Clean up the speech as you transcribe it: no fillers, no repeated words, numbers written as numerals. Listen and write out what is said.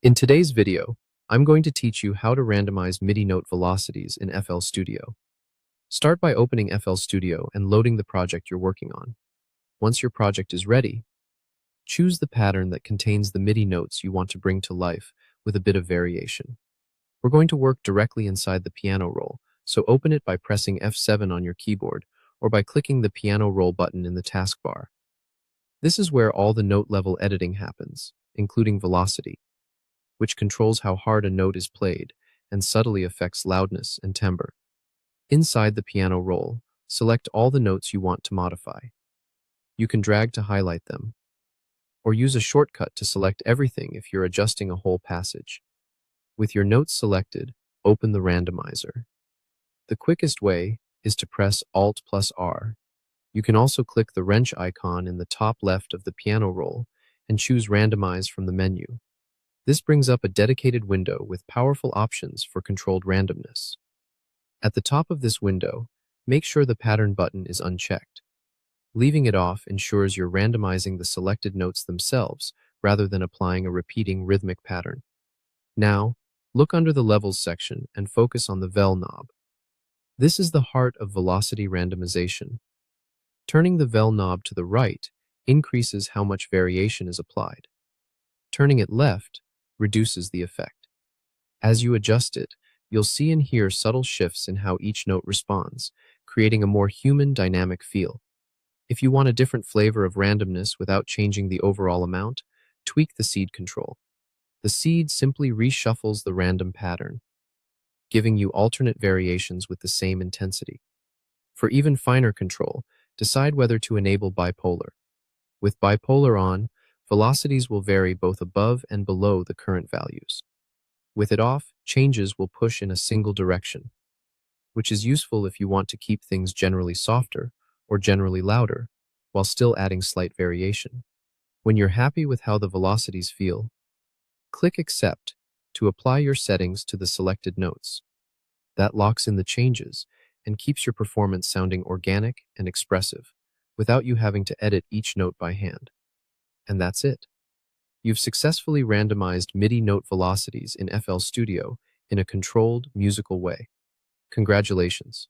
In today's video, I'm going to teach you how to randomize MIDI note velocities in FL Studio. Start by opening FL Studio and loading the project you're working on. Once your project is ready, choose the pattern that contains the MIDI notes you want to bring to life with a bit of variation. We're going to work directly inside the piano roll, so open it by pressing F7 on your keyboard or by clicking the piano roll button in the taskbar. This is where all the note level editing happens, including velocity, which controls how hard a note is played and subtly affects loudness and timbre. Inside the piano roll, select all the notes you want to modify. You can drag to highlight them, or use a shortcut to select everything if you're adjusting a whole passage. With your notes selected, open the randomizer. The quickest way is to press Alt plus R. You can also click the wrench icon in the top left of the piano roll and choose Randomize from the menu. This brings up a dedicated window with powerful options for controlled randomness. At the top of this window, make sure the pattern button is unchecked. Leaving it off ensures you're randomizing the selected notes themselves rather than applying a repeating rhythmic pattern. Now, look under the Levels section and focus on the Vel knob. This is the heart of velocity randomization. Turning the Vel knob to the right increases how much variation is applied. Turning it left reduces the effect. As you adjust it, you'll see and hear subtle shifts in how each note responds, creating a more human, dynamic feel. If you want a different flavor of randomness without changing the overall amount, tweak the seed control. The seed simply reshuffles the random pattern, giving you alternate variations with the same intensity. For even finer control, decide whether to enable bipolar. With bipolar on, velocities will vary both above and below the current values. With it off, changes will push in a single direction, which is useful if you want to keep things generally softer or generally louder, while still adding slight variation. When you're happy with how the velocities feel, click Accept to apply your settings to the selected notes. That locks in the changes and keeps your performance sounding organic and expressive, without you having to edit each note by hand. And that's it. You've successfully randomized MIDI note velocities in FL Studio in a controlled, musical way. Congratulations.